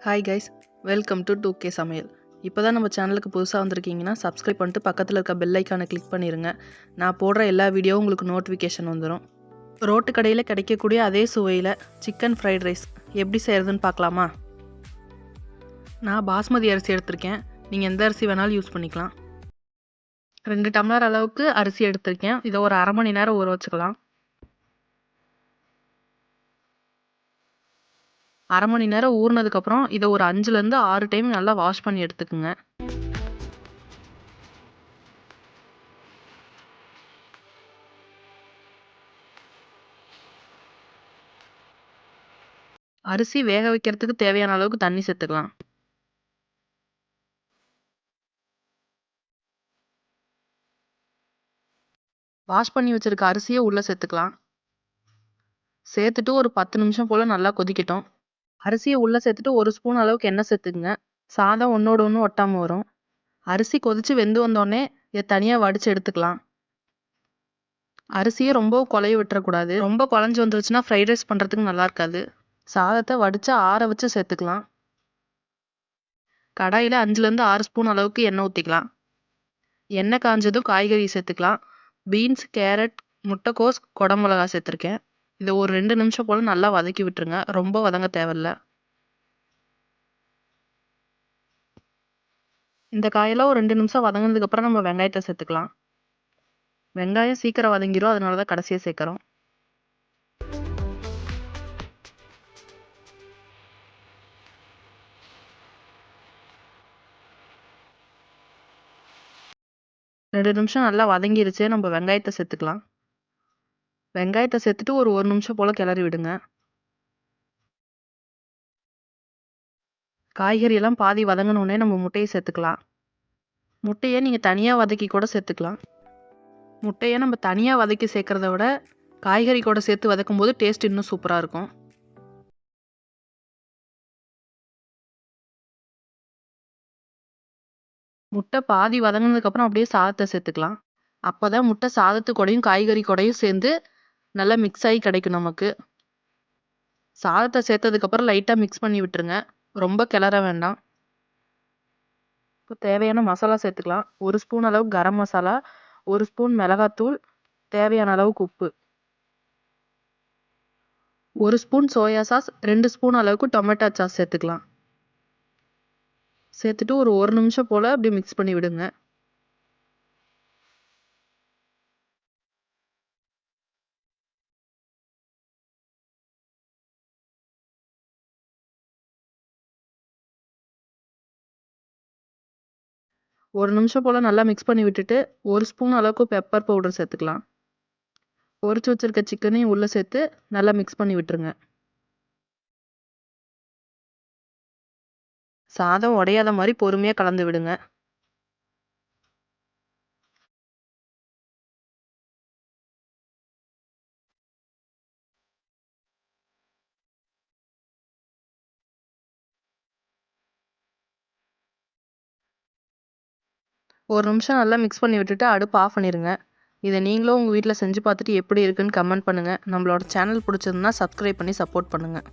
Hi guys, welcome to 2K சமையல். இப்போ தான் நம்ம சேனலுக்கு புதுசாக வந்திருக்கீங்கன்னா சப்ஸ்கிரைப் பண்ணிட்டு பக்கத்தில் இருக்க பெல் ஐக்கானை கிளிக் பண்ணிடுங்க. நான் போடுற எல்லா வீடியோவும் உங்களுக்கு நோட்டிஃபிகேஷன் வந்துடும். ரோட்டு கடையில் கிடைக்கக்கூடிய அதே சுவையில் சிக்கன் ஃப்ரைட் ரைஸ் எப்படி செய்கிறதுன்னு பார்க்கலாமா? நான் பாஸ்மதி அரிசி எடுத்திருக்கேன். நீங்கள் எந்த அரிசி வேணாலும் யூஸ் பண்ணிக்கலாம். 2 டம்ளர் அளவுக்கு அரிசி எடுத்திருக்கேன். இதை ஒரு அரை மணி நேரம் ஊற வச்சுக்கலாம். அரை மணி நேரம் ஊறினதுக்கப்புறம் இதை ஒரு 5லேருந்து 6 டைம் நல்லா வாஷ் பண்ணி எடுத்துக்குங்க. அரிசி வேக வைக்கிறதுக்கு தேவையான அளவுக்கு தண்ணி சேர்த்துக்கலாம். வாஷ் பண்ணி வச்சிருக்க அரிசியை உள்ளே சேர்த்துக்கலாம். சேர்த்துட்டு ஒரு 10 நிமிஷம் போல் நல்லா கொதிக்கட்டும். அரிசியை உள்ளே சேர்த்துட்டு 1 ஸ்பூன் அளவுக்கு எண்ணெய் சேர்த்துக்குங்க. சாதம் ஒன்றோட ஒன்று ஒட்டாமல் வரும். அரிசி கொதித்து வெந்து வந்தோடனே இதை தனியாக வடித்து எடுத்துக்கலாம். அரிசியை ரொம்ப குழைய விட்டுறக்கூடாது. ரொம்ப குழஞ்சி வந்துருச்சுன்னா ஃப்ரைட் ரைஸ் பண்ணுறதுக்கு நல்லா இருக்காது. சாதத்தை வடித்து ஆற வச்சு சேர்த்துக்கலாம். கடாயில் 5லேருந்து 6 ஸ்பூன் அளவுக்கு எண்ணெய் ஊற்றிக்கலாம். எண்ணெய் காஞ்சதும் காய்கறி சேர்த்துக்கலாம். பீன்ஸ், கேரட், முட்டைக்கோஸ், குடமிளகா சேர்த்துருக்கேன். இதை ஒரு 2 நிமிஷம் போல் நல்லா வதக்கி விட்டுருங்க. ரொம்ப வதங்க தேவையில்ல. இந்த காயெல்லாம் ஒரு 2 நிமிஷம் வதங்கினதுக்கப்புறம் நம்ம வெங்காயத்தை சேர்த்துக்கலாம். வெங்காயம் சீக்கிரம் வதங்கிடும், அதனால தான் கடைசியாக சேர்க்குறோம். ரெண்டு நிமிஷம் நல்லா வதங்கிருச்சு. நம்ம வெங்காயத்தை சேர்த்துக்கலாம். வெங்காயத்தை சேர்த்துட்டு ஒரு 1 நிமிஷம் போல் கிளறி விடுங்க. காய்கறியெல்லாம் பாதி வதங்கினோடனே நம்ம முட்டையை சேர்த்துக்கலாம். முட்டையை நீங்கள் தனியாக வதக்கி கூட சேர்த்துக்கலாம். முட்டையை நம்ம தனியாக வதக்கி சேர்க்குறத விட காய்கறி கூட சேர்த்து வதக்கும் போது டேஸ்ட் இன்னும் சூப்பராக இருக்கும். முட்டை பாதி வதங்கினதுக்கப்புறம் அப்படியே சாதத்தை சேர்த்துக்கலாம். அப்போ தான் முட்டை சாதத்து கூடயும் காய்கறி கூடயும் சேர்ந்து நல்லா மிக்ஸ் ஆகி கிடைக்கும் நமக்கு. சாதத்தை சேர்த்ததுக்கப்புறம் லைட்டாக மிக்ஸ் பண்ணி விட்டுருங்க. ரொம்ப கிளற வேண்டாம். இப்போ தேவையான மசாலா சேர்த்துக்கலாம். 1 ஸ்பூன் அளவு கரம் மசாலா, 1 ஸ்பூன் மிளகாத்தூள், தேவையான அளவுக்கு உப்பு, 1 ஸ்பூன் சோயா சாஸ், 2 ஸ்பூன் அளவுக்கு டொமேட்டோ சாஸ் சேர்த்துக்கலாம். சேர்த்துட்டு ஒரு 1 நிமிஷம் போல் அப்படியே மிக்ஸ் பண்ணி விடுங்க. ஒரு நிமிஷம் போல் நல்லா மிக்ஸ் பண்ணி விட்டுட்டு 1 ஸ்பூன் அளவுக்கு பெப்பர் பவுடர் சேர்த்துக்கலாம். பொரிச்சு வச்சிருக்க சிக்கனையும் உள்ளே சேர்த்து நல்லா மிக்ஸ் பண்ணி விட்டுருங்க. சாதம் உடையாத மாதிரி பொறுமையாக கலந்து விடுங்க. ஒரு நிமிஷம் நல்லா மிக்ஸ் பண்ணி விட்டுட்டு அடுப்பு ஆஃப் பண்ணிடுங்க. இதை நீங்களும் உங்கள் வீட்டில் செஞ்சு பார்த்துட்டு எப்படி இருக்குன்னு கமெண்ட் பண்ணுங்கள். நம்மளோட சேனல் பிடிச்சதுன்னா சப்ஸ்கிரைப் பண்ணி சப்போர்ட் பண்ணுங்கள்.